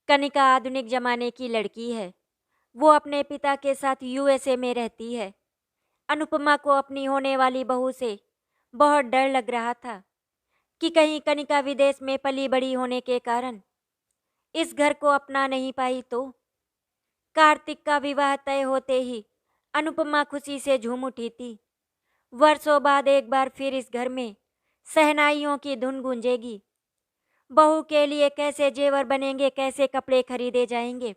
कनिका आधुनिक जमाने की लड़की है। वो अपने पिता के साथ यूएसए में रहती है। अनुपमा को अपनी होने वाली बहू से बहुत डर लग रहा था कि कहीं कनिका विदेश में पली बड़ी होने के कारण इस घर को अपना नहीं पाई तो। कार्तिक का विवाह तय होते ही अनुपमा खुशी से झूम उठी थी। वर्षों बाद एक बार फिर इस घर में शहनाइयों की धुन गूंजेगी। बहू के लिए कैसे जेवर बनेंगे, कैसे कपड़े खरीदे जाएंगे,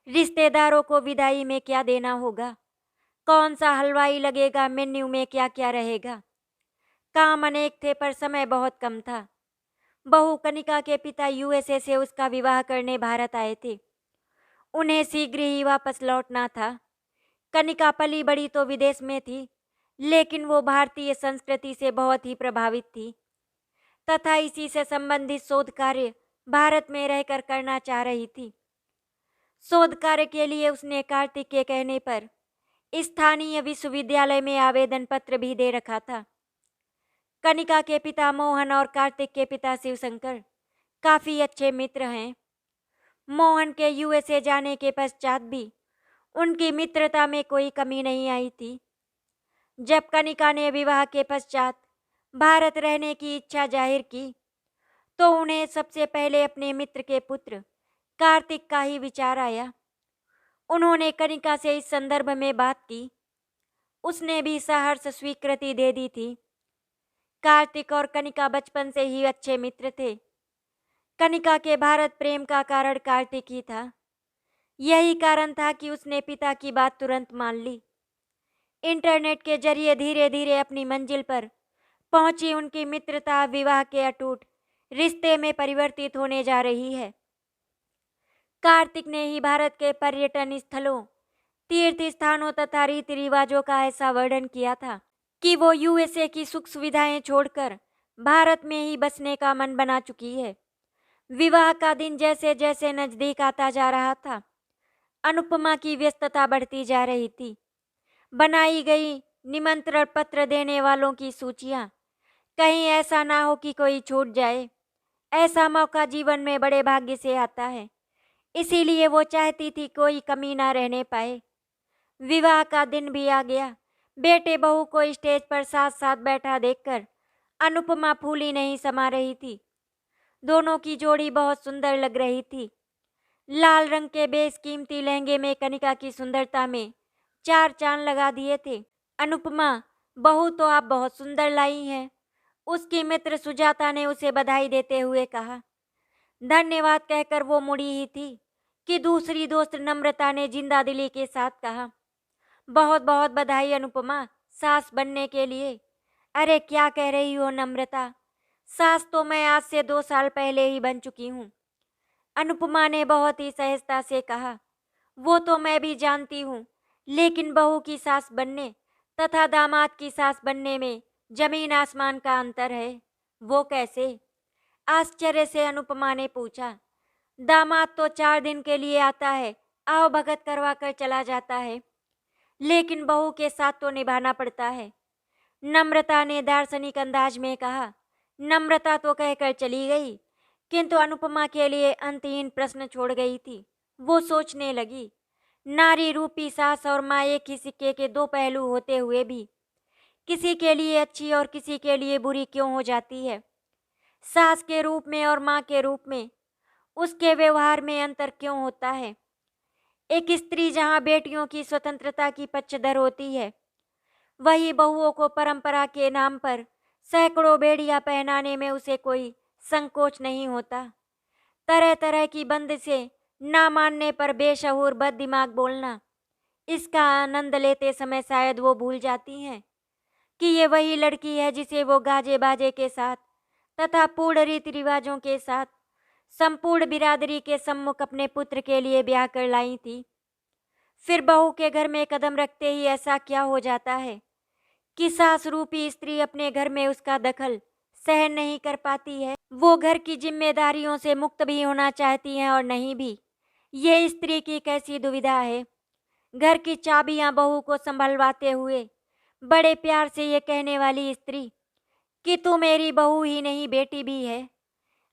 रिश्तेदारों को विदाई में क्या देना होगा, कौन सा हलवाई लगेगा, मेन्यू में क्या क्या रहेगा। काम अनेक थे पर समय बहुत कम था। बहू कनिका के पिता यूएसए से उसका विवाह करने भारत आए थे। उन्हें शीघ्र ही वापस लौटना था। कनिका पली बड़ी तो विदेश में थी, लेकिन वो भारतीय संस्कृति से बहुत ही प्रभावित थी तथा इसी से संबंधित शोध कार्य भारत में रहकर करना चाह रही थी। शोध कार्य के लिए उसने कार्तिक के कहने पर स्थानीय विश्वविद्यालय में आवेदन पत्र भी दे रखा था। कनिका के पिता मोहन और कार्तिक के पिता शिवशंकर काफी अच्छे मित्र हैं। मोहन के यूएसए जाने के पश्चात भी उनकी मित्रता में कोई कमी नहीं आई थी। जब कनिका ने विवाह के पश्चात भारत रहने की इच्छा जाहिर की तो उन्हें सबसे पहले अपने मित्र के पुत्र कार्तिक का ही विचार आया। उन्होंने कनिका से इस संदर्भ में बात की। उसने भी सहर्ष स्वीकृति दे दी थी। कार्तिक और कनिका बचपन से ही अच्छे मित्र थे। कनिका के भारत प्रेम का कारण कार्तिक ही था। यही कारण था कि उसने पिता की बात तुरंत मान ली। इंटरनेट के जरिए धीरे धीरे अपनी मंजिल पर पहुंची उनकी मित्रता विवाह के अटूट रिश्ते में परिवर्तित होने जा रही है। कार्तिक ने ही भारत के पर्यटन स्थलों, तीर्थ स्थानों तथा रीति रिवाजों का ऐसा वर्णन किया था कि वो यूएसए की सुख सुविधाएं छोड़कर भारत में ही बसने का मन बना चुकी है। विवाह का दिन जैसे जैसे नजदीक आता जा रहा था, अनुपमा की व्यस्तता बढ़ती जा रही थी। बनाई गई निमंत्रण पत्र देने वालों की सूचियां, कहीं ऐसा ना हो कि कोई छूट जाए। ऐसा मौका जीवन में बड़े भाग्य से आता है, इसीलिए वो चाहती थी कोई कमी ना रहने पाए। विवाह का दिन भी आ गया। बेटे बहू को स्टेज पर साथ साथ बैठा देखकर अनुपमा फूली नहीं समा रही थी। दोनों की जोड़ी बहुत सुंदर लग रही थी। लाल रंग के बेशकीमती लहंगे में कनिका की सुंदरता में चार चांद लगा दिए थे। अनुपमा, बहू तो आप बहुत सुंदर लाई हैं, उसकी मित्र सुजाता ने उसे बधाई देते हुए कहा। धन्यवाद कहकर वो मुड़ी ही थी कि दूसरी दोस्त नम्रता ने जिंदा दिली के साथ कहा, बहुत बहुत बधाई अनुपमा, सास बनने के लिए। अरे क्या कह रही हो नम्रता, सास तो मैं आज से 2 साल पहले ही बन चुकी हूँ। अनुपमा ने बहुत ही सहजता से कहा, वो तो मैं भी जानती हूँ, लेकिन बहू की सास बनने तथा दामाद की सास बनने में जमीन आसमान का अंतर है। वो कैसे? आश्चर्य से अनुपमा ने पूछा। दामाद तो 4 दिन के लिए आता है, आओ भगत करवा कर चला जाता है, लेकिन बहू के साथ तो निभाना पड़ता है। नम्रता ने दार्शनिक अंदाज में कहा। नम्रता तो कहकर चली गई, किंतु अनुपमा के लिए अंतहीन प्रश्न छोड़ गई थी। वो सोचने लगी, नारी रूपी सास और माँ एक ही सिक्के के दो पहलू होते हुए भी किसी के लिए अच्छी और किसी के लिए बुरी क्यों हो जाती है। सास के रूप में और माँ के रूप में उसके व्यवहार में अंतर क्यों होता है। एक स्त्री जहाँ बेटियों की स्वतंत्रता की पक्षधर होती है, वही बहुओं को परंपरा के नाम पर सैकड़ों बेड़ियां पहनाने में उसे कोई संकोच नहीं होता। तरह तरह की बंदिशें ना मानने पर बेशऊर बददिमाग बोलना, इसका आनंद लेते समय शायद वो भूल जाती हैं कि ये वही लड़की है जिसे वो गाजे बाजे के साथ तथा पूर्ण रीति रिवाजों के साथ संपूर्ण बिरादरी के सम्मुख अपने पुत्र के लिए ब्याह कर लाई थी। फिर बहू के घर में कदम रखते ही ऐसा क्या हो जाता है कि सास रूपी स्त्री अपने घर में उसका दखल सहन नहीं कर पाती है। वो घर की जिम्मेदारियों से मुक्त भी होना चाहती हैं और नहीं भी। ये स्त्री की कैसी दुविधा है। घर की चाबियां बहू को संभलवाते हुए बड़े प्यार से ये कहने वाली स्त्री कि तू मेरी बहू ही नहीं बेटी भी है।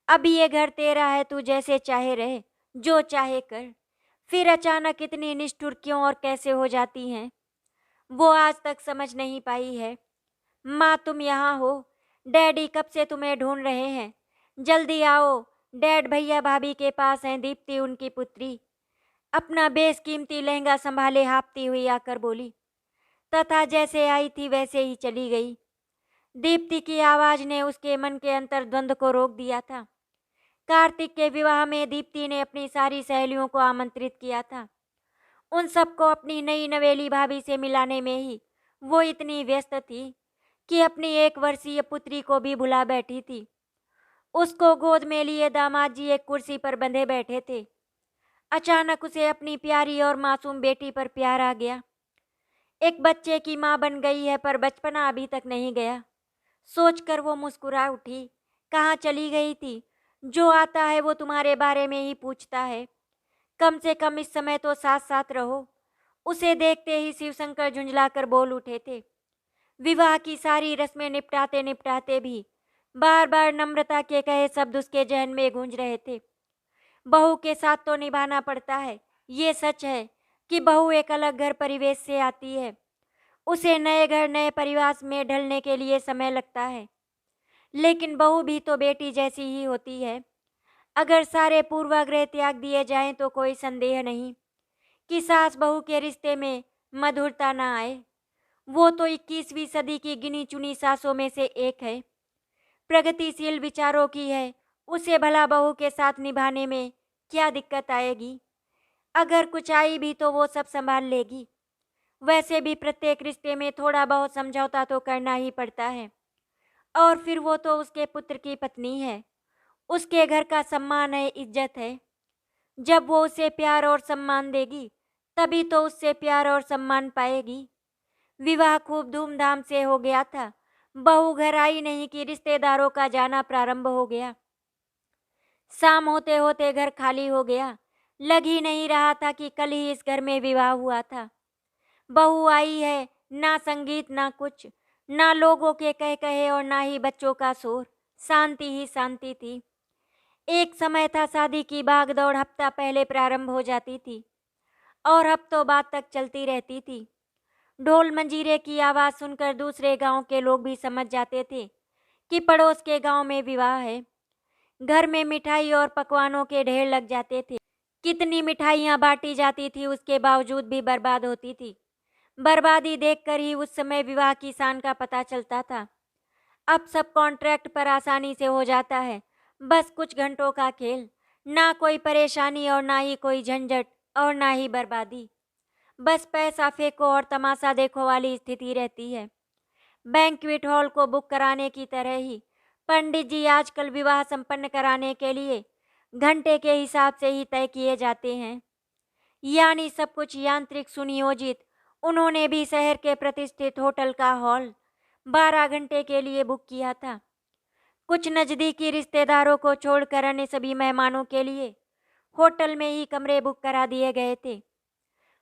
अब ये घर तेरा है, तू जैसे चाहे रहे, जो चाहे कर, फिर अचानक इतनी निष्ठुर क्यों और कैसे हो जाती हैं, वो आज तक समझ नहीं पाई है। माँ तुम यहाँ हो, डैडी कब से तुम्हें ढूंढ रहे हैं, जल्दी आओ, डैड भैया भाभी के पास हैं। दीप्ति उनकी पुत्री अपना बेशकीमती लहंगा संभाले हाँफती हुई आकर बोली, तथा जैसे आई थी वैसे ही चली गई। दीप्ति की आवाज ने उसके मन के अंतर्द्वंद को रोक दिया था। कार्तिक के विवाह में दीप्ति ने अपनी सारी सहेलियों को आमंत्रित किया था। उन सबको अपनी नई नवेली भाभी से मिलाने में ही वो इतनी व्यस्त थी कि अपनी 1 वर्षीय पुत्री को भी भुला बैठी थी। उसको गोद में लिए दामाद जी एक कुर्सी पर बंधे बैठे थे। अचानक उसे अपनी प्यारी और मासूम बेटी पर प्यार आ गया। एक बच्चे की माँ बन गई है, पर बचपना अभी तक नहीं गया। सोचकर वो मुस्कुरा उठी। कहाँ चली गई थी? जो आता है वो तुम्हारे बारे में ही पूछता है। कम से कम इस समय तो साथ साथ रहो। उसे देखते ही शिवशंकर झुंझलाकर बोल उठे थे। विवाह की सारी रस्में निपटाते निपटाते भी बार बार नम्रता के कहे शब्द उसके जहन में गूंज रहे थे। बहू के साथ तो निभाना पड़ता है। ये सच है कि बहू एक अलग घर परिवेश से आती है। उसे नए घर नए परिवार में ढलने के लिए समय लगता है, लेकिन बहू भी तो बेटी जैसी ही होती है। अगर सारे पूर्वाग्रह त्याग दिए जाएं तो कोई संदेह नहीं कि सास बहू के रिश्ते में मधुरता ना आए। वो तो 21वीं सदी की गिनी चुनी सासों में से एक है, प्रगतिशील विचारों की है। उसे भला बहू के साथ निभाने में क्या दिक्कत आएगी? अगर कुछ आई भी तो वो सब संभाल लेगी। वैसे भी प्रत्येक रिश्ते में थोड़ा बहुत समझौता तो करना ही पड़ता है। और फिर वो तो उसके पुत्र की पत्नी है, उसके घर का सम्मान है, इज्जत है। जब वो उसे प्यार और सम्मान देगी तभी तो उससे प्यार और सम्मान पाएगी। विवाह खूब धूमधाम से हो गया था। बहू घर आई नहीं कि रिश्तेदारों का जाना प्रारंभ हो गया। शाम होते होते घर खाली हो गया। लग ही नहीं रहा था कि कल ही इस घर में विवाह हुआ था। बहू आई है, ना संगीत ना कुछ, ना लोगों के कह कहे और ना ही बच्चों का शोर। शांति ही शांति थी। एक समय था शादी की भाग दौड़ हफ्ता पहले प्रारंभ हो जाती थी और हफ्तों बाद तक चलती रहती थी। ढोल मंजीरे की आवाज़ सुनकर दूसरे गांव के लोग भी समझ जाते थे कि पड़ोस के गांव में विवाह है। घर में मिठाई और पकवानों के ढेर लग जाते थे। कितनी मिठाइयाँ बांटी जाती थी, उसके बावजूद भी बर्बाद होती थी। बर्बादी देखकर ही उस समय विवाह की शान का पता चलता था। अब सब कॉन्ट्रैक्ट पर आसानी से हो जाता है, बस कुछ घंटों का खेल। ना कोई परेशानी और ना ही कोई झंझट और ना ही बर्बादी। बस पैसा फेंको और तमाशा देखो वाली स्थिति रहती है। बैंक्वेट हॉल को बुक कराने की तरह ही पंडित जी आजकल विवाह संपन्न कराने के लिए घंटे के हिसाब से ही तय किए जाते हैं। यानी सब कुछ यांत्रिक सुनियोजित। उन्होंने भी शहर के प्रतिष्ठित होटल का हॉल 12 घंटे के लिए बुक किया था। कुछ नज़दीकी रिश्तेदारों को छोड़कर अन्य सभी मेहमानों के लिए होटल में ही कमरे बुक करा दिए गए थे।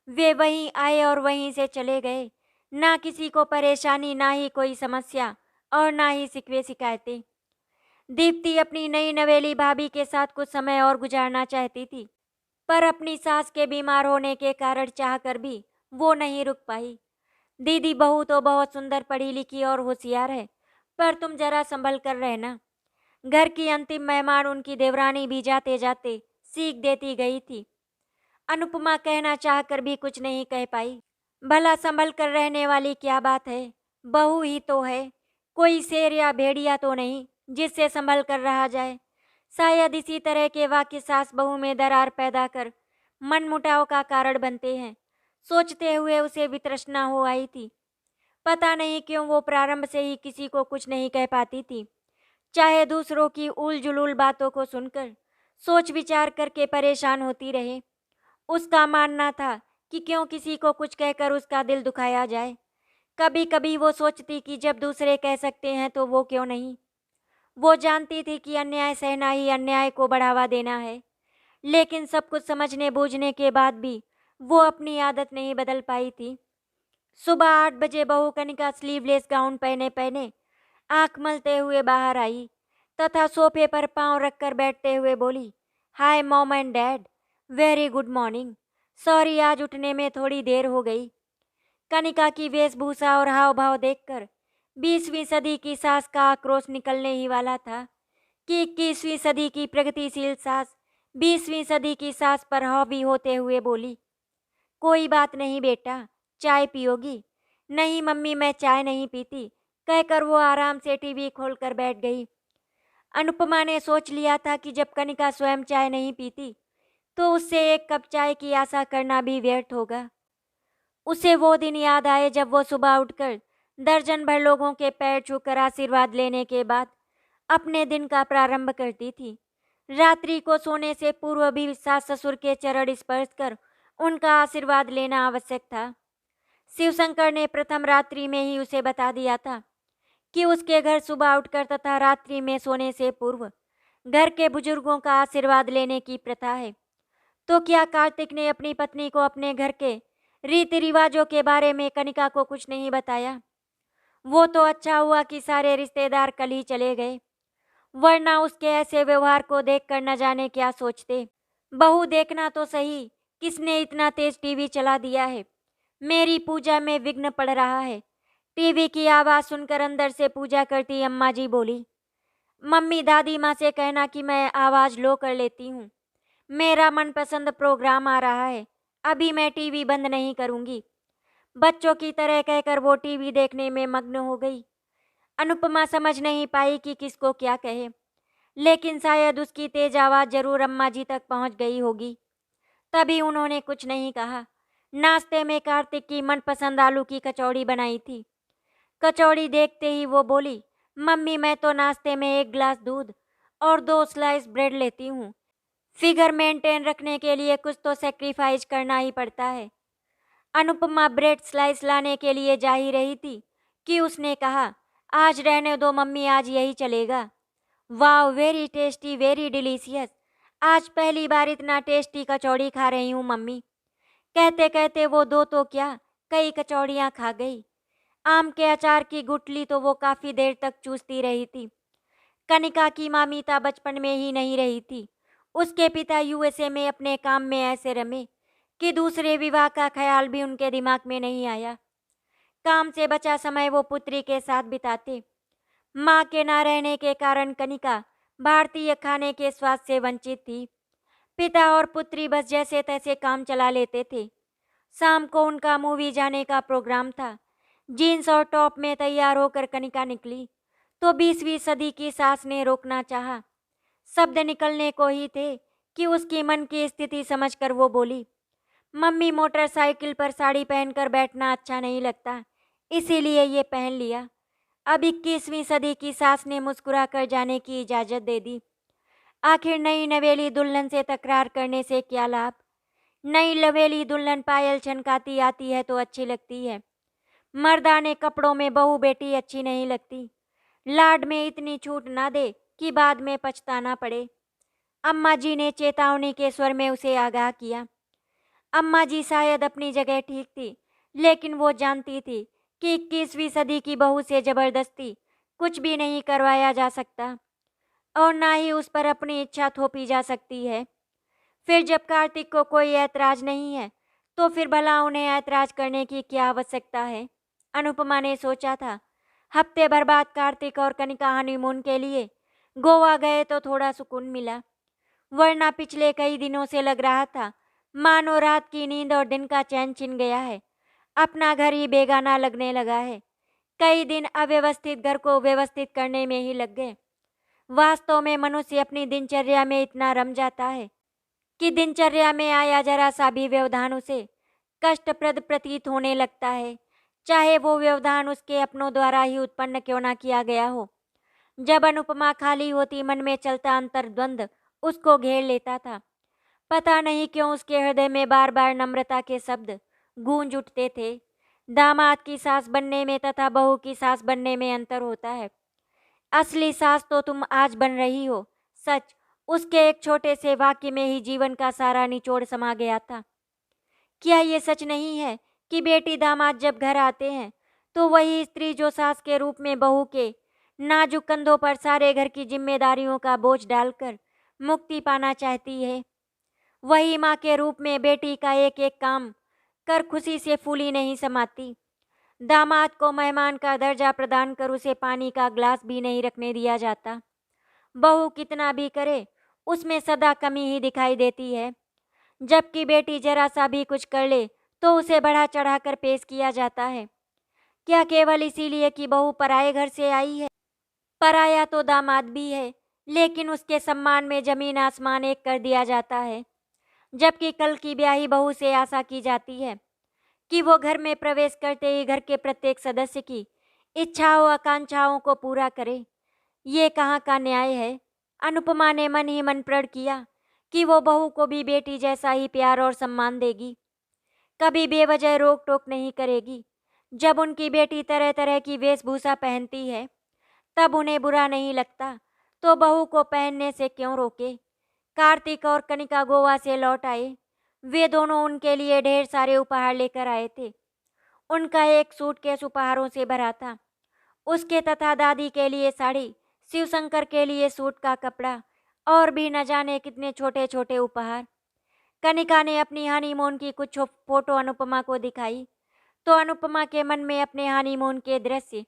वे वहीं आए और वहीं से चले गए। ना किसी को परेशानी, ना ही कोई समस्या और ना ही शिकवे शिकायतें। दीप्ति अपनी नई नवेली भाभी के साथ कुछ समय और गुजारना चाहती थी, पर अपनी सास के बीमार होने के कारण चाहकर भी वो नहीं रुक पाई। दीदी बहू तो बहुत सुंदर, पढ़ी लिखी और होशियार है, पर तुम जरा संभल कर रहना। घर की अंतिम मेहमान उनकी देवरानी भी जाते जाते सीख देती गई थी। अनुपमा कहना चाहकर भी कुछ नहीं कह पाई। भला संभल कर रहने वाली क्या बात है? बहू ही तो है, कोई शेर या भेड़िया तो नहीं जिससे संभल कर रहा जाए। शायद इसी तरह के वाक्य सास बहू में दरार पैदा कर मनमुटाव का कारण बनते हैं। सोचते हुए उसे वितृष्णा हो आई थी। पता नहीं क्यों वो प्रारंभ से ही किसी को कुछ नहीं कह पाती थी, चाहे दूसरों की उल जुलूल बातों को सुनकर सोच विचार करके परेशान होती रहे। उसका मानना था कि क्यों किसी को कुछ कहकर उसका दिल दुखाया जाए। कभी कभी वो सोचती कि जब दूसरे कह सकते हैं तो वो क्यों नहीं। वो जानती थी कि अन्याय सहना ही अन्याय को बढ़ावा देना है, लेकिन सब कुछ समझने बूझने के बाद भी वो अपनी आदत नहीं बदल पाई थी। सुबह 8 बजे बहू कनिका स्लीवलेस गाउन पहने पहने आंख मलते हुए बाहर आई तथा सोफे पर पांव रखकर बैठते हुए बोली, hi mom and dad. Very good morning. Sorry, आज उठने में थोड़ी देर हो गई। कनिका की वेशभूषा और हाव भाव देखकर 20वीं सदी की सास का आक्रोश निकलने ही वाला था कि 21वीं सदी की प्रगतिशील सास 20वीं सदी की सास पर हावी होते हुए बोली, कोई बात नहीं बेटा, चाय पियोगी? नहीं मम्मी, मैं चाय नहीं पीती, कहकर वो आराम से टीवी खोलकर बैठ गई। अनुपमा ने सोच लिया था कि जब कनिका स्वयं चाय नहीं पीती तो उससे एक कप चाय की आशा करना भी व्यर्थ होगा। उसे वो दिन याद आए जब वो सुबह उठकर दर्जन भर लोगों के पैर छूकर आशीर्वाद लेने के बाद अपने दिन का प्रारंभ करती थी। रात्रि को सोने से पूर्व भी सास ससुर के चरण स्पर्श कर उनका आशीर्वाद लेना आवश्यक था। शिवशंकर ने प्रथम रात्रि में ही उसे बता दिया था कि उसके घर सुबह उठकर तथा रात्रि में सोने से पूर्व घर के बुजुर्गों का आशीर्वाद लेने की प्रथा है। तो क्या कार्तिक ने अपनी पत्नी को अपने घर के रीति रिवाजों के बारे में कनिका को कुछ नहीं बताया? वो तो अच्छा हुआ कि सारे रिश्तेदार कल ही चले गए, वरना उसके ऐसे व्यवहार को देखकर न जाने क्या सोचते। बहू देखना तो सही, किसने इतना तेज टीवी चला दिया है? मेरी पूजा में विघ्न पड़ रहा है। टीवी की आवाज़ सुनकर अंदर से पूजा करती अम्मा जी बोली, मम्मी दादी माँ से कहना कि मैं आवाज़ लो कर लेती हूँ। मेरा मनपसंद प्रोग्राम आ रहा है, अभी मैं टीवी बंद नहीं करूँगी। बच्चों की तरह कहकर वो टीवी देखने में मग्न हो गई। अनुपमा समझ नहीं पाई कि किसको क्या कहे, लेकिन शायद उसकी तेज आवाज़ जरूर अम्मा जी तक पहुँच गई होगी, तभी उन्होंने कुछ नहीं कहा। नाश्ते में कार्तिक की मनपसंद आलू की कचौड़ी बनाई थी। कचौड़ी देखते ही वो बोली, मम्मी मैं तो नाश्ते में 1 गिलास दूध और 2 स्लाइस ब्रेड लेती हूँ। फिगर मेंटेन रखने के लिए कुछ तो सेक्रीफाइस करना ही पड़ता है। अनुपमा ब्रेड स्लाइस लाने के लिए जा ही रही थी कि उसने कहा, आज रहने दो मम्मी, आज यही चलेगा। वाह, वेरी टेस्टी, वेरी डिलीशियस। आज पहली बार इतना टेस्टी कचौड़ी खा रही हूँ मम्मी। कहते कहते वो दो तो क्या, कई कचौड़ियाँ खा गई। आम के अचार की गुठली तो वो काफ़ी देर तक चूसती रही थी। कनिका की माँ मीता बचपन में ही नहीं रही थी। उसके पिता यूएसए में अपने काम में ऐसे रमे कि दूसरे विवाह का ख्याल भी उनके दिमाग में नहीं आया। काम से बचा समय वो पुत्री के साथ बिताते। माँ के ना रहने के कारण कनिका भारतीय खाने के स्वाद से वंचित थी। पिता और पुत्री बस जैसे तैसे काम चला लेते थे। शाम को उनका मूवी जाने का प्रोग्राम था। जीन्स और टॉप में तैयार होकर कनिका निकली तो 20वीं सदी की सास ने रोकना चाहा। शब्द निकलने को ही थे कि उसकी मन की स्थिति समझकर वो बोली, मम्मी मोटरसाइकिल पर साड़ी पहनकर बैठना अच्छा नहीं लगता, इसीलिए ये पहन लिया। अब 21वीं सदी की सास ने मुस्कुरा कर जाने की इजाज़त दे दी। आखिर नई नवेली दुल्हन से तकरार करने से क्या लाभ? नई लवेली दुल्हन पायल छनकाती आती है तो अच्छी लगती है। मर्दाने कपड़ों में बहू बेटी अच्छी नहीं लगती। लाड में इतनी छूट ना दे कि बाद में पछताना पड़े। अम्मा जी ने चेतावनी के स्वर में उसे आगाह किया। अम्मा जी शायद अपनी जगह ठीक थी, लेकिन वो जानती थी कि 21वीं सदी की बहू से जबरदस्ती कुछ भी नहीं करवाया जा सकता और ना ही उस पर अपनी इच्छा थोपी जा सकती है। फिर जब कार्तिक को कोई ऐतराज नहीं है तो फिर भला उन्हें ऐतराज करने की क्या आवश्यकता है? अनुपमा ने सोचा था। हफ्ते भर बाद कार्तिक और कनिका हनीमून के लिए गोवा गए तो थोड़ा सुकून मिला, वरना पिछले कई दिनों से लग रहा था मानो रात की नींद और दिन का चैन छिन गया है। अपना घर ही बेगाना लगने लगा है। कई दिन अव्यवस्थित घर को व्यवस्थित करने में ही लग गए। वास्तव में मनुष्य अपनी दिनचर्या में इतना रम जाता है कि दिनचर्या में आया जरा सा भी व्यवधान उसे कष्टप्रद प्रतीत होने लगता है, चाहे वो व्यवधान उसके अपनों द्वारा ही उत्पन्न क्यों ना किया गया हो। जब अनुपमा खाली होती मन में चलता अंतर्द्वंद उसको घेर लेता था। पता नहीं क्यों उसके हृदय में बार बार नम्रता के शब्द गूंज उठते थे। दामाद की सास बनने में तथा बहू की सास बनने में अंतर होता है। असली सास तो तुम आज बन रही हो। सच, उसके एक छोटे से वाक्य में ही जीवन का सारा निचोड़ समा गया था। क्या ये सच नहीं है कि बेटी दामाद जब घर आते हैं तो वही स्त्री जो सास के रूप में बहू के नाजुक कंधों पर सारे घर की जिम्मेदारियों का बोझ डालकर मुक्ति पाना चाहती है, वही माँ के रूप में बेटी का एक एक काम कर खुशी से फूली नहीं समाती। दामाद को मेहमान का दर्जा प्रदान कर उसे पानी का ग्लास भी नहीं रखने दिया जाता। बहू कितना भी करे उसमें सदा कमी ही दिखाई देती है। जबकि बेटी जरा सा भी कुछ कर ले तो उसे बढ़ा चढ़ा कर पेश किया जाता है। क्या केवल इसीलिए कि बहू पराये घर से आई है? पराया तो दामाद भी है, लेकिन उसके सम्मान में जमीन आसमान एक कर दिया जाता है। जबकि कल की ब्याही बहू से आशा की जाती है कि वो घर में प्रवेश करते ही घर के प्रत्येक सदस्य की इच्छाओं आकांक्षाओं को पूरा करे। ये कहाँ का न्याय है? अनुपमा ने मन ही मन प्रण किया कि वो बहू को भी बेटी जैसा ही प्यार और सम्मान देगी, कभी बेवजह रोक टोक नहीं करेगी। जब उनकी बेटी तरह तरह की वेशभूषा पहनती है तब उन्हें बुरा नहीं लगता, तो बहू को पहनने से क्यों रोके? कार्तिक और कनिका गोवा से लौट आए। वे दोनों उनके लिए ढेर सारे उपहार लेकर आए थे। उनका एक सूटकेस उपहारों से भरा था। उसके तथा दादी के लिए साड़ी, शिवशंकर के लिए सूट का कपड़ा और भी न जाने कितने छोटे छोटे उपहार। कनिका ने अपनी हनीमून की कुछ फोटो अनुपमा को दिखाई तो अनुपमा के मन में अपने हनीमून के दृश्य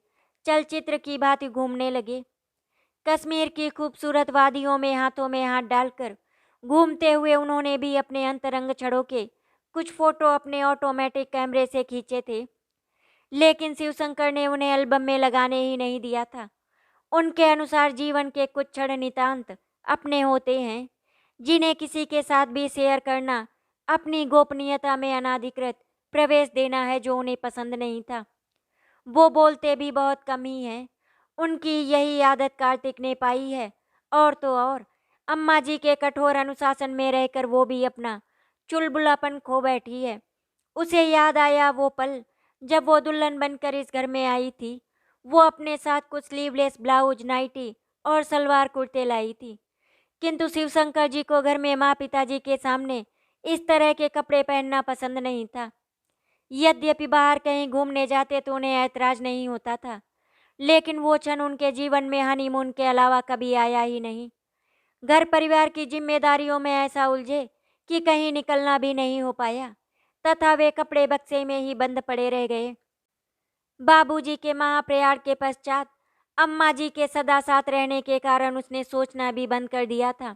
चलचित्र की भांति घूमने लगे। कश्मीर की खूबसूरत वादियों में हाथ डालकर घूमते हुए उन्होंने भी अपने अंतरंग क्षणों के कुछ फोटो अपने ऑटोमेटिक कैमरे से खींचे थे, लेकिन शिवशंकर ने उन्हें एल्बम में लगाने ही नहीं दिया था। उनके अनुसार जीवन के कुछ क्षण नितांत अपने होते हैं, जिन्हें किसी के साथ भी शेयर करना अपनी गोपनीयता में अनाधिकृत प्रवेश देना है, जो उन्हें पसंद नहीं था। वो बोलते भी बहुत कम ही हैं। उनकी यही आदत कार्तिक ने पाई है, और तो और अम्मा जी के कठोर अनुशासन में रहकर वो भी अपना चुलबुलापन खो बैठी है। उसे याद आया वो पल जब वो दुल्हन बनकर इस घर में आई थी। वो अपने साथ कुछ स्लीवलेस ब्लाउज, नाइटी और सलवार कुर्ते लाई थी, किंतु शिवशंकर जी को घर में माँ पिताजी के सामने इस तरह के कपड़े पहनना पसंद नहीं था। यद्यपि बाहर कहीं घूमने जाते तो उन्हें ऐतराज नहीं होता था, लेकिन वो क्षण उनके जीवन में हनीमून के अलावा कभी आया ही नहीं। घर परिवार की जिम्मेदारियों में ऐसा उलझे कि कहीं निकलना भी नहीं हो पाया, तथा वे कपड़े बक्से में ही बंद पड़े रह गए। बाबूजी के महाप्रयाण के पश्चात अम्मा जी के सदा साथ रहने के कारण उसने सोचना भी बंद कर दिया था।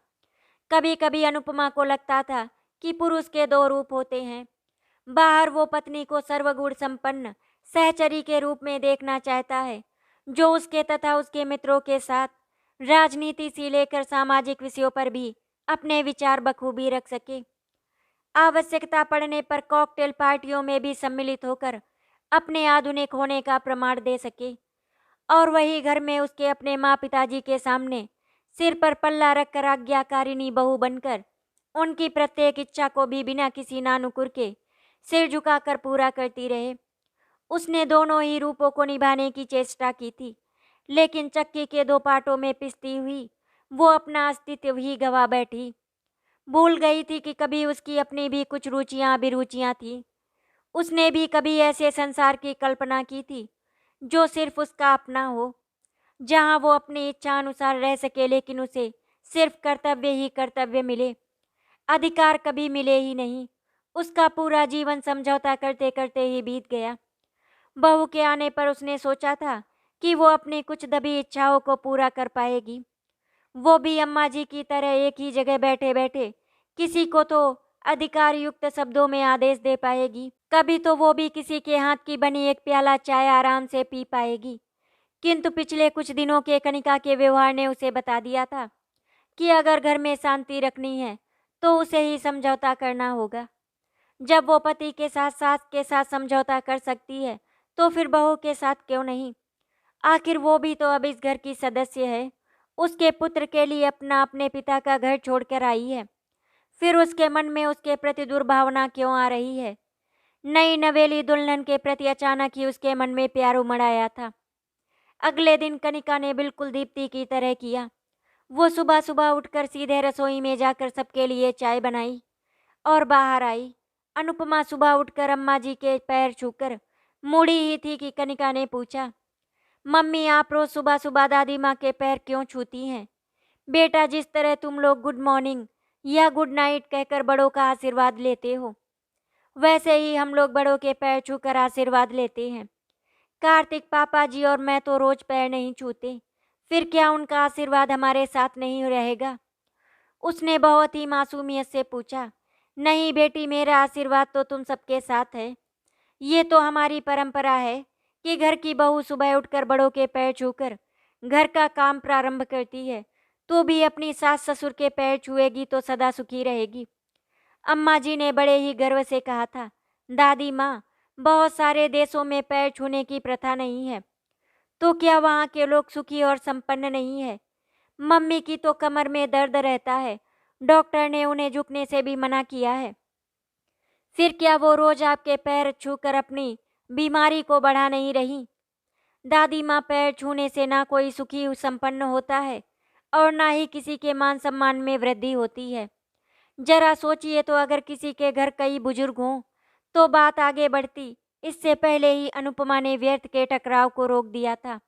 कभी कभी अनुपमा को लगता था कि पुरुष के दो रूप होते हैं। बाहर वो पत्नी को सर्वगुण संपन्न सहचरी के रूप में देखना चाहता है, जो उसके तथा उसके मित्रों के साथ राजनीति से लेकर सामाजिक विषयों पर भी अपने विचार बखूबी रख सके। आवश्यकता पड़ने पर कॉकटेल पार्टियों में भी सम्मिलित होकर अपने आधुनिक होने का प्रमाण दे सके, और वही घर में उसके अपने माँ पिताजी के सामने सिर पर पल्ला रखकर आज्ञाकारिणी बहू बनकर उनकी प्रत्येक इच्छा को भी बिना किसी नानुकुर के सिर झुकाकर पूरा करती रहे। उसने दोनों ही रूपों को निभाने की चेष्टा की थी, लेकिन चक्की के दो पार्टों में पिसती हुई वो अपना अस्तित्व ही गवा बैठी। भूल गई थी कि कभी उसकी अपनी भी कुछ रुचियां अभिरुचियां थी। उसने भी कभी ऐसे संसार की कल्पना की थी जो सिर्फ उसका अपना हो, जहां वो अपनी इच्छा अनुसार रह सके, लेकिन उसे सिर्फ कर्तव्य ही कर्तव्य मिले, अधिकार कभी मिले ही नहीं। उसका पूरा जीवन समझौता करते करते ही बीत गया। बहू के आने पर उसने सोचा था कि वो अपनी कुछ दबी इच्छाओं को पूरा कर पाएगी। वो भी अम्मा जी की तरह एक ही जगह बैठे बैठे किसी को तो अधिकार युक्त शब्दों में आदेश दे पाएगी, कभी तो वो भी किसी के हाथ की बनी एक प्याला चाय आराम से पी पाएगी। किंतु पिछले कुछ दिनों के कनिका के व्यवहार ने उसे बता दिया था कि अगर घर में शांति रखनी है तो उसे ही समझौता करना होगा। जब वो पति के साथ सास के साथ समझौता कर सकती है तो फिर बहू के साथ क्यों नहीं? आखिर वो भी तो अब इस घर की सदस्य है। उसके पुत्र के लिए अपने पिता का घर छोड़कर आई है। फिर उसके मन में उसके प्रति दुर्भावना क्यों आ रही है? नई नवेली दुल्हन के प्रति अचानक ही उसके मन में प्यार उमड़ आया था। अगले दिन कनिका ने बिल्कुल दीप्ति की तरह किया। वो सुबह सुबह उठकर सीधे रसोई में जाकर सबके लिए चाय बनाई और बाहर आई। अनुपमा सुबह उठकर अम्मा जी के पैर छूकर मुड़ी ही थी कि कनिका ने पूछा, मम्मी आप रोज सुबह सुबह दादी माँ के पैर क्यों छूती हैं? बेटा, जिस तरह तुम लोग गुड मॉर्निंग या गुड नाइट कहकर बड़ों का आशीर्वाद लेते हो, वैसे ही हम लोग बड़ों के पैर छूकर आशीर्वाद लेते हैं। कार्तिक पापा जी और मैं तो रोज पैर नहीं छूते, फिर क्या उनका आशीर्वाद हमारे साथ नहीं रहेगा? उसने बहुत ही मासूमियत से पूछा। नहीं बेटी, मेरा आशीर्वाद तो तुम सबके साथ है। ये तो हमारी परंपरा है कि घर की बहू सुबह उठकर बड़ों के पैर छूकर घर का काम प्रारंभ करती है। तू भी अपनी सास ससुर के पैर छुएगी तो सदा सुखी रहेगी। अम्मा जी ने बड़े ही गर्व से कहा था। दादी माँ, बहुत सारे देशों में पैर छूने की प्रथा नहीं है, तो क्या वहाँ के लोग सुखी और संपन्न नहीं है? मम्मी की तो कमर में दर्द रहता है, डॉक्टर ने उन्हें झुकने से भी मना किया है। फिर क्या वो रोज आपके पैर छूकर अपनी बीमारी को बढ़ा नहीं रही? दादी माँ, पैर छूने से ना कोई सुखी संपन्न होता है और ना ही किसी के मान सम्मान में वृद्धि होती है। जरा सोचिए तो, अगर किसी के घर कई बुजुर्ग हों तो बात आगे बढ़ती। इससे पहले ही अनुपमा ने व्यर्थ के टकराव को रोक दिया था,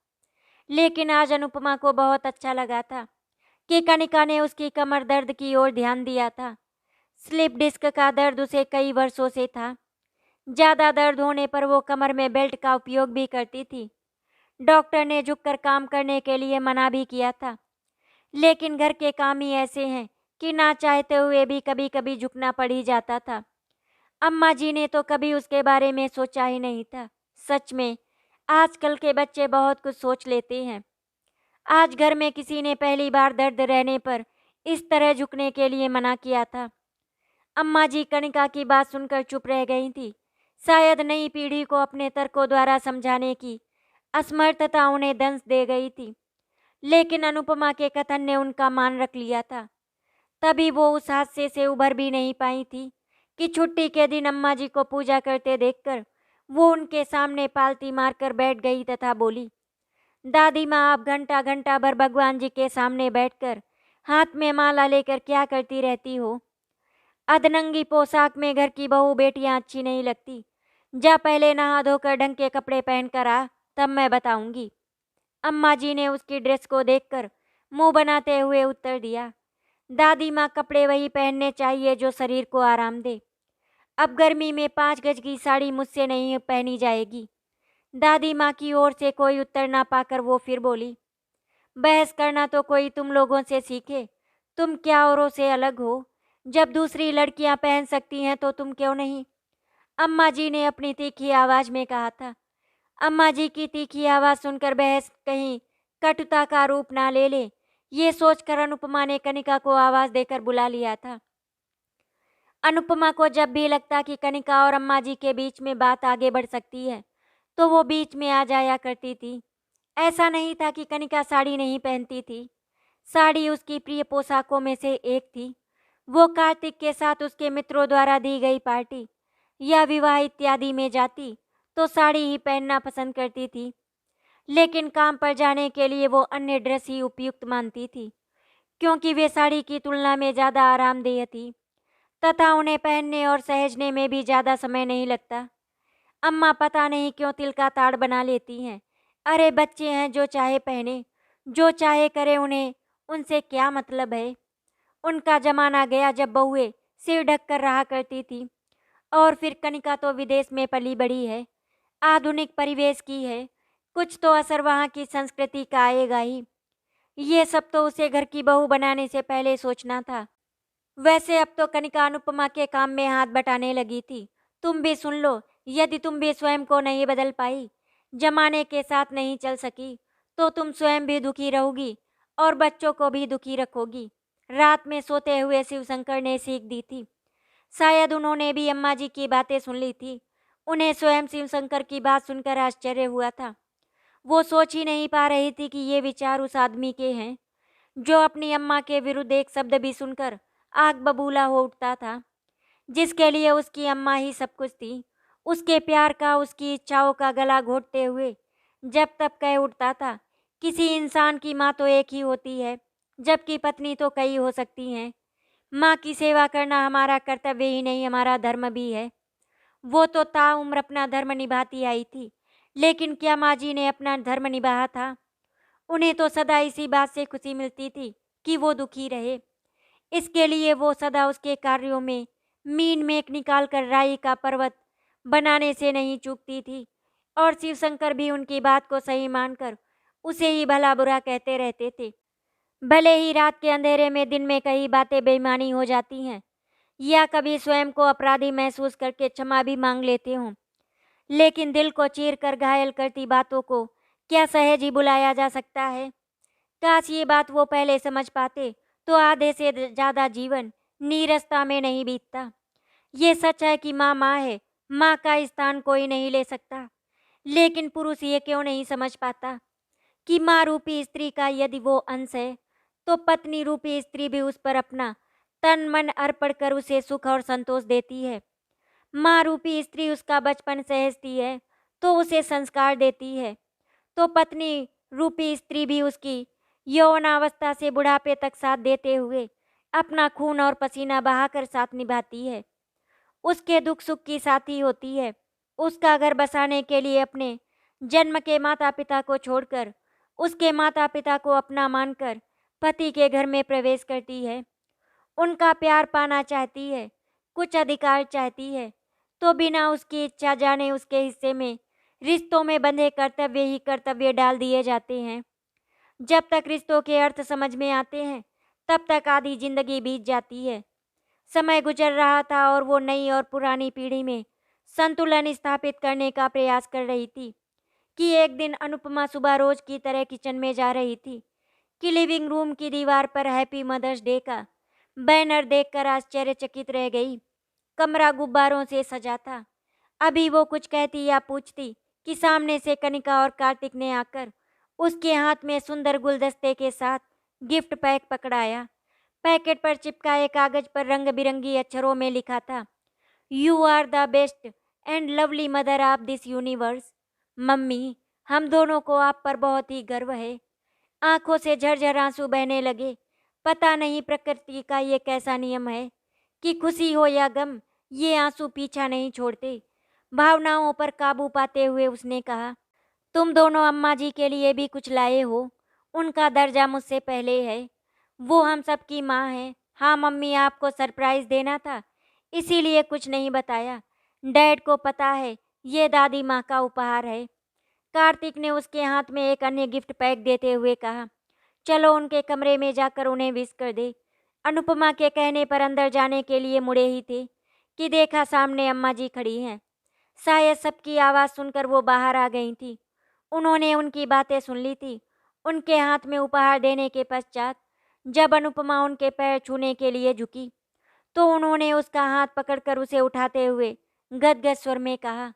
लेकिन आज अनुपमा को बहुत अच्छा लगा था कि कनिका ने उसकी कमर दर्द की ओर ध्यान दिया था। स्लिप डिस्क का दर्द उसे कई वर्षों से था। ज़्यादा दर्द होने पर वो कमर में बेल्ट का उपयोग भी करती थी। डॉक्टर ने झुककर काम करने के लिए मना भी किया था, लेकिन घर के काम ही ऐसे हैं कि ना चाहते हुए भी कभी कभी झुकना पड़ ही जाता था। अम्मा जी ने तो कभी उसके बारे में सोचा ही नहीं था। सच में आजकल के बच्चे बहुत कुछ सोच लेते हैं। आज घर में किसी ने पहली बार दर्द रहने पर इस तरह झुकने के लिए मना किया था। अम्मा जी कनिका की बात सुनकर चुप रह गई थी। शायद नई पीढ़ी को अपने तर्कों द्वारा समझाने की असमर्थता उन्हें दंश दे गई थी, लेकिन अनुपमा के कथन ने उनका मान रख लिया था। तभी वो उस हादसे से उभर भी नहीं पाई थी कि छुट्टी के दिन अम्मा जी को पूजा करते देखकर वो उनके सामने पालती मारकर बैठ गई तथा बोली, दादी माँ, आप घंटा घंटा भर भगवान जी के सामने बैठकर हाथ में माला लेकर क्या करती रहती हो? अधनंगी पोशाक में घर की बहू बेटियां अच्छी नहीं लगती। जा पहले नहा धोकर ढंग के कपड़े पहन कर आ, तब मैं बताऊंगी। अम्मा जी ने उसकी ड्रेस को देखकर मुंह बनाते हुए उत्तर दिया, दादी माँ, कपड़े वही पहनने चाहिए जो शरीर को आराम दे। अब गर्मी में 5 गज की साड़ी मुझसे नहीं पहनी जाएगी। दादी माँ की ओर से कोई उत्तर ना पाकर वो फिर बोली, बहस करना तो कोई तुम लोगों से सीखे। तुम क्या औरों से अलग हो? जब दूसरी लड़कियां पहन सकती हैं तो तुम क्यों नहीं? अम्मा जी ने अपनी तीखी आवाज में कहा था। अम्मा जी की तीखी आवाज सुनकर बहस कहीं कटुता का रूप ना ले ले, ये सोचकर अनुपमा ने कनिका को आवाज देकर बुला लिया था। अनुपमा को जब भी लगता कि कनिका और अम्मा जी के बीच में बात आगे बढ़ सकती है, तो वो बीच में आ जाया करती थी। ऐसा नहीं था कि कनिका साड़ी नहीं पहनती थी। साड़ी उसकी प्रिय पोशाकों में से एक थी। वो कार्तिक के साथ उसके मित्रों द्वारा दी गई पार्टी या विवाह इत्यादि में जाती तो साड़ी ही पहनना पसंद करती थी, लेकिन काम पर जाने के लिए वो अन्य ड्रेस ही उपयुक्त मानती थी, क्योंकि वे साड़ी की तुलना में ज़्यादा आरामदेह थी तथा उन्हें पहनने और सहेजने में भी ज़्यादा समय नहीं लगता। अम्मा पता नहीं क्यों तिल का ताड़ बना लेती हैं। अरे बच्चे हैं, जो चाहे पहने, जो चाहे करे, उन्हें उनसे क्या मतलब है? उनका जमाना गया जब बहुएं सिर ढक कर रहा करती थी, और फिर कनिका तो विदेश में पली बड़ी है, आधुनिक परिवेश की है, कुछ तो असर वहाँ की संस्कृति का आएगा ही। ये सब तो उसे घर की बहू बनाने से पहले सोचना था। वैसे अब तो कनिका अनुपमा के काम में हाथ बटाने लगी थी। तुम भी सुन लो, यदि तुम भी स्वयं को नहीं बदल पाई, जमाने के साथ नहीं चल सकी, तो तुम स्वयं भी दुखी रहोगी और बच्चों को भी दुखी रखोगी। रात में सोते हुए शिवशंकर ने सीख दी थी। शायद उन्होंने भी अम्मा जी की बातें सुन ली थी। उन्हें स्वयं शिवशंकर की बात सुनकर आश्चर्य हुआ था। वो सोच ही नहीं पा रही थी कि ये विचार उस आदमी के हैं जो अपनी अम्मा के विरुद्ध एक शब्द भी सुनकर आग बबूला हो उठता था, जिसके लिए उसकी अम्मा ही सब कुछ थी। उसके प्यार का, उसकी इच्छाओं का गला घोटते हुए जब तब कह उठता था, किसी इंसान की माँ तो एक ही होती है, जबकि पत्नी तो कई हो सकती हैं। माँ की सेवा करना हमारा कर्तव्य ही नहीं, हमारा धर्म भी है। वो तो ताउम्र अपना धर्म निभाती आई थी, लेकिन क्या माँ जी ने अपना धर्म निभाया था? उन्हें तो सदा इसी बात से खुशी मिलती थी कि वो दुखी रहे। इसके लिए वो सदा उसके कार्यों में मीन मेक निकाल कर राई का पर्वत बनाने से नहीं चूकती थी। और शिवशंकर भी उनकी बात को सही मानकर उसे ही भला बुरा कहते रहते थे। भले ही रात के अंधेरे में दिन में कई बातें बेईमानी हो जाती हैं या कभी स्वयं को अपराधी महसूस करके क्षमा भी मांग लेते हों, लेकिन दिल को चीर कर घायल करती बातों को क्या सहज ही बुलाया जा सकता है। काश ये बात वो पहले समझ पाते तो आधे से ज़्यादा जीवन नीरसता में नहीं बीतता। ये सच है कि माँ माँ है, माँ का स्थान कोई नहीं ले सकता, लेकिन पुरुष ये क्यों नहीं समझ पाता कि माँ रूपी स्त्री का यदि वो अंश है तो पत्नी रूपी स्त्री भी उस पर अपना तन मन अर्पण कर उसे सुख और संतोष देती है। माँ रूपी स्त्री उसका बचपन सहेजती है तो उसे संस्कार देती है, तो पत्नी रूपी स्त्री भी उसकी यौवनावस्था से बुढ़ापे तक साथ देते हुए अपना खून और पसीना बहाकर साथ निभाती है। उसके दुख सुख की साथी होती है। उसका घर बसाने के लिए अपने जन्म के माता पिता को छोड़कर, उसके माता पिता को अपना मानकर पति के घर में प्रवेश करती है। उनका प्यार पाना चाहती है, कुछ अधिकार चाहती है, तो बिना उसकी इच्छा जाने उसके हिस्से में रिश्तों में बंधे कर्तव्य ही कर्तव्य डाल दिए जाते हैं। जब तक रिश्तों के अर्थ समझ में आते हैं तब तक आधी जिंदगी बीत जाती है। समय गुजर रहा था और वो नई और पुरानी पीढ़ी में संतुलन स्थापित करने का प्रयास कर रही थी कि एक दिन अनुपमा सुबह रोज की तरह किचन में जा रही थी कि लिविंग रूम की दीवार पर हैप्पी मदर्स डे का बैनर देखकर आश्चर्यचकित रह गई। कमरा गुब्बारों से सजा था। अभी वो कुछ कहती या पूछती कि सामने से कनिका और कार्तिक ने आकर उसके हाथ में सुंदर गुलदस्ते के साथ गिफ्ट पैक पकड़ाया। पैकेट पर चिपकाए कागज पर रंग बिरंगी अक्षरों में लिखा था, you are the best and lovely mother of this universe. Mummy, हम दोनों को आप पर बहुत ही गर्व है। आंखों से झरझर आंसू बहने लगे। पता नहीं प्रकृति का ये कैसा नियम है कि खुशी हो या गम, ये आंसू पीछा नहीं छोड़ते। भावनाओं पर काबू पाते हुए उसने कहा, तुम दोनों अम्मा जी के लिए भी कुछ लाए हो। उनका दर्जा मुझसे पहले है। वो हम सबकी माँ है। हाँ मम्मी, आपको सरप्राइज देना था, इसीलिए कुछ नहीं बताया। डैड को पता है ये दादी माँ का उपहार है। कार्तिक ने उसके हाथ में एक अन्य गिफ्ट पैक देते हुए कहा, चलो उनके कमरे में जाकर उन्हें विश कर दे। अनुपमा के कहने पर अंदर जाने के लिए मुड़े ही थे कि देखा सामने अम्मा जी खड़ी हैं। शायद सबकी आवाज़ सुनकर वो बाहर आ गई थी। उन्होंने उनकी बातें सुन ली थी। उनके हाथ में उपहार देने के पश्चात जब अनुपमा उनके पैर छूने के लिए झुकी तो उन्होंने उसका हाथ पकड़कर उसे उठाते हुए गदगद स्वर में कहा,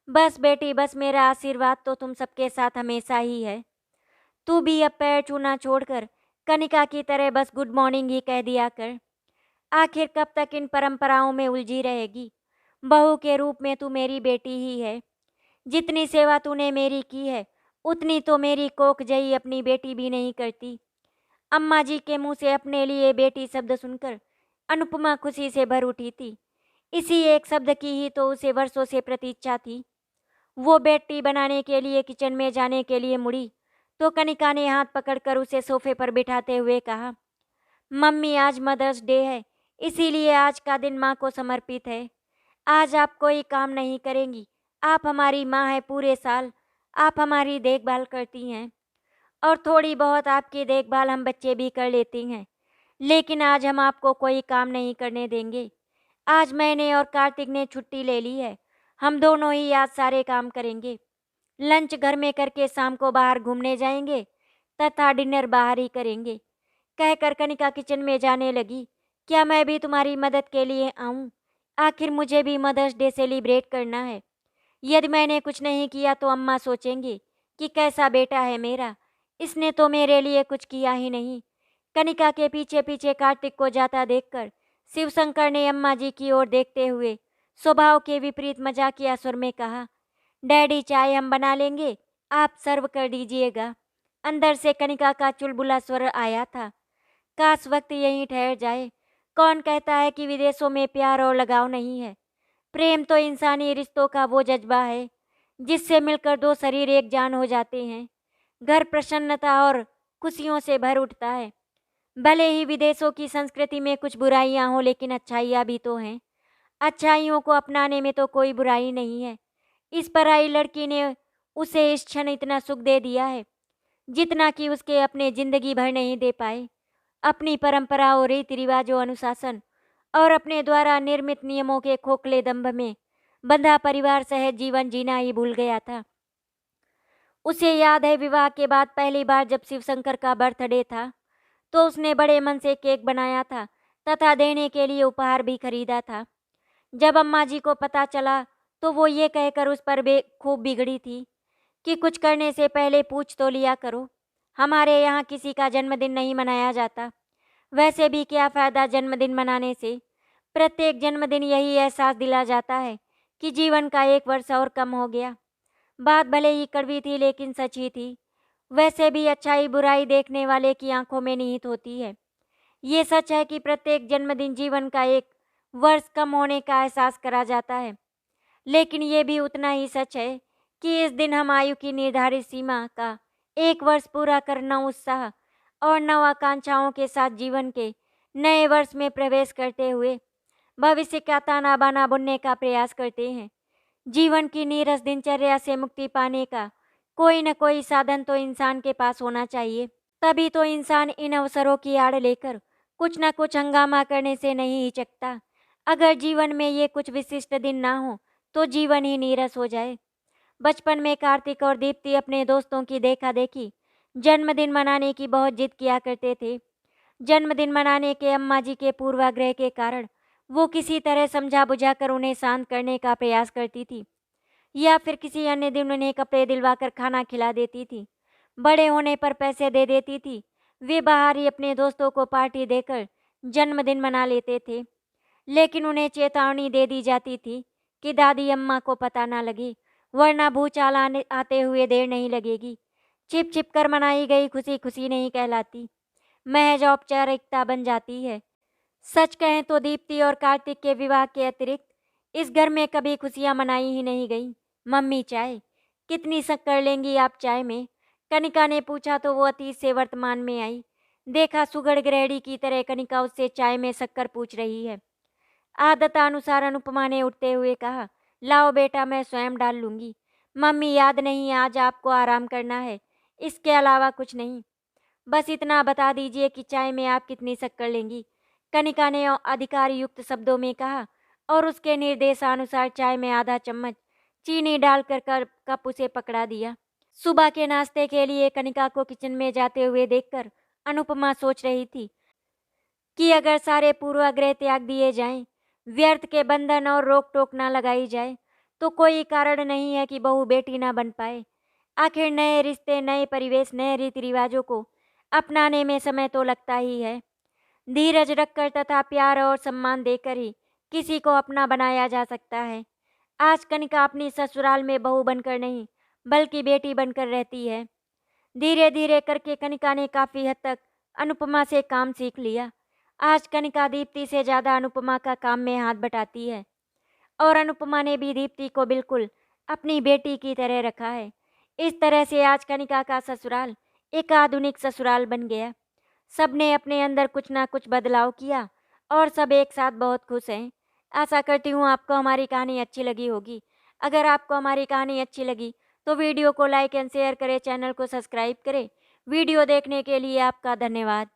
बस बेटी बस, मेरा आशीर्वाद तो तुम सबके साथ हमेशा ही है। तू भी अब पैर छूना छोड़कर कनिका की तरह बस गुड मॉर्निंग ही कह दिया कर। आखिर कब तक इन परंपराओं में उलझी रहेगी? बहू के रूप में तू मेरी बेटी ही है। जितनी सेवा तूने मेरी की है उतनी तो मेरी कोख जई अपनी बेटी भी नहीं करती। अम्मा जी के मुंह से अपने लिए बेटी शब्द सुनकर अनुपमा खुशी से भर उठी थी। इसी एक शब्द की ही तो उसे वर्षों से प्रतीक्षा थी। वो बेटी बनाने के लिए किचन में जाने के लिए मुड़ी तो कनिका ने हाथ पकड़कर उसे सोफे पर बिठाते हुए कहा, मम्मी आज मदर्स डे है, इसीलिए आज का दिन माँ को समर्पित है। आज आप कोई काम नहीं करेंगी। आप हमारी माँ है पूरे साल। आप हमारी देखभाल करती हैं और थोड़ी बहुत आपकी देखभाल हम बच्चे भी कर लेती हैं, लेकिन आज हम आपको कोई काम नहीं करने देंगे। आज मैंने और कार्तिक ने छुट्टी ले ली है। हम दोनों ही आज सारे काम करेंगे। लंच घर में करके शाम को बाहर घूमने जाएंगे तथा डिनर बाहर ही करेंगे। कहकर कनिका किचन में जाने लगी, क्या मैं भी तुम्हारी मदद के लिए आऊं? आखिर मुझे भी मदर्स डे सेलिब्रेट करना है। यदि मैंने कुछ नहीं किया तो अम्मा सोचेंगी कि कैसा बेटा है मेरा, इसने तो मेरे लिए कुछ किया ही नहीं। कनिका के पीछे पीछे कार्तिक को जाता देखकर शिवशंकर ने अम्मा जी की ओर देखते हुए स्वभाव के विपरीत मजाकिया स्वर में कहा, डैडी चाय हम बना लेंगे, आप सर्व कर दीजिएगा। अंदर से कनिका का चुलबुला स्वर आया था, काश वक्त यहीं ठहर जाए। कौन कहता है कि विदेशों में प्यार और लगाव नहीं है? प्रेम तो इंसानी रिश्तों का वो जज्बा है जिससे मिलकर दो शरीर एक जान हो जाते हैं। घर प्रसन्नता और खुशियों से भर उठता है। भले ही विदेशों की संस्कृति में कुछ बुराइयां हों, लेकिन अच्छाइयां भी तो हैं। अच्छाइयों को अपनाने में तो कोई बुराई नहीं है। इस पराई लड़की ने उसे इस क्षण इतना सुख दे दिया है, जितना कि उसके अपने जिंदगी भर नहीं दे पाए। अपनी परंपराओं, रीति रिवाजों, अनुशासन और अपने द्वारा निर्मित नियमों के खोखले दंभ में बंधा परिवार सहित जीवन जीना ही भूल गया था। उसे याद है, विवाह के बाद पहली बार जब शिवशंकर का बर्थडे था, तो उसने बड़े मन से केक बनाया था तथा देने के लिए उपहार भी खरीदा था। जब अम्मा जी को पता चला, तो वो ये कहकर उस पर खूब बिगड़ी थी कि कुछ करने से पहले पूछ तो लिया करो। हमारे यहाँ किसी का जन्मदिन नहीं मनाया जाता। वैसे भी क्या फ़ायदा जन्मदिन मनाने से? प्रत्येक जन्मदिन यही एहसास दिला जाता है कि जीवन का एक वर्ष और कम हो गया। बात भले ही कड़वी थी, लेकिन सच ही थी। वैसे भी अच्छाई बुराई देखने वाले की आंखों में निहित होती है। ये सच है कि प्रत्येक जन्मदिन जीवन का एक वर्ष कम होने का एहसास करा जाता है, लेकिन ये भी उतना ही सच है कि इस दिन हम आयु की निर्धारित सीमा का एक वर्ष पूरा कर नव उत्साह और नव आकांक्षाओं के साथ जीवन के नए वर्ष में प्रवेश करते हुए भविष्य का ताना बाना बुनने का प्रयास करते हैं। जीवन की नीरस दिनचर्या से मुक्ति पाने का कोई न कोई साधन तो इंसान के पास होना चाहिए। तभी तो इंसान इन अवसरों की आड़ लेकर कुछ न कुछ हंगामा करने से नहीं हिचकता। अगर जीवन में ये कुछ विशिष्ट दिन ना हो, तो जीवन ही नीरस हो जाए। बचपन में कार्तिक और दीप्ति अपने दोस्तों की देखा देखी जन्मदिन मनाने की बहुत जिद किया करते थे। जन्मदिन मनाने के अम्मा जी के पूर्वाग्रह के कारण वो किसी तरह समझा बुझाकर उन्हें शांत करने का प्रयास करती थी, या फिर किसी अन्य दिन उन्हें कपड़े दिलवाकर खाना खिला देती थी। बड़े होने पर पैसे दे देती थी। वे बाहर ही अपने दोस्तों को पार्टी देकर जन्मदिन मना लेते थे, लेकिन उन्हें चेतावनी दे दी जाती थी कि दादी अम्मा को पता ना लगे, वरना भूचाल आते हुए देर नहीं लगेगी। छिप छिप कर मनाई गई खुशी खुशी नहीं कहलाती, महज औपचारिकता बन जाती है। सच कहें तो दीप्ति और कार्तिक के विवाह के अतिरिक्त इस घर में कभी खुशियां मनाई ही नहीं गई। मम्मी, चाय कितनी शक्कर लेंगी आप चाय में? कनिका ने पूछा तो वो अतीत से वर्तमान में आई। देखा, सुगड़ गृहिणी की तरह कनिका उससे चाय में शक्कर पूछ रही है। आदतानुसार अनुपमा ने उठते हुए कहा, लाओ बेटा, मैं स्वयं डाल लूंगी। मम्मी, याद नहीं, आज आपको आराम करना है, इसके अलावा कुछ नहीं। बस इतना बता दीजिए कि चाय में आप कितनी शक्कर लेंगी? कनिका ने अधिकार युक्त शब्दों में कहा और उसके निर्देशानुसार चाय में आधा चम्मच चीनी डालकर कप उसे पकड़ा दिया। सुबह के नाश्ते के लिए कनिका को किचन में जाते हुए देखकर अनुपमा सोच रही थी कि अगर सारे पूर्वाग्रह त्याग दिए जाएं, व्यर्थ के बंधन और रोक टोक ना लगाई जाए, तो कोई कारण नहीं है कि बहू बेटी ना बन पाए। आखिर नए रिश्ते, नए परिवेश, नए रीति रिवाजों को अपनाने में समय तो लगता ही है। धीरज रखकर तथा प्यार और सम्मान देकर ही किसी को अपना बनाया जा सकता है। आज कनिका अपनी ससुराल में बहू बनकर नहीं, बल्कि बेटी बनकर रहती है। धीरे धीरे करके कनिका ने काफ़ी हद तक अनुपमा से काम सीख लिया। आज कनिका दीप्ति से ज़्यादा अनुपमा का काम में हाथ बटाती है, और अनुपमा ने भी दीप्ति को बिल्कुल अपनी बेटी की तरह रखा है। इस तरह से आज कनिका का ससुराल एक आधुनिक ससुराल बन गया। सबने अपने अंदर कुछ ना कुछ बदलाव किया और सब एक साथ बहुत खुश हैं। आशा करती हूँ आपको हमारी कहानी अच्छी लगी होगी। अगर आपको हमारी कहानी अच्छी लगी तो वीडियो को लाइक एंड शेयर करें, चैनल को सब्सक्राइब करें। वीडियो देखने के लिए आपका धन्यवाद।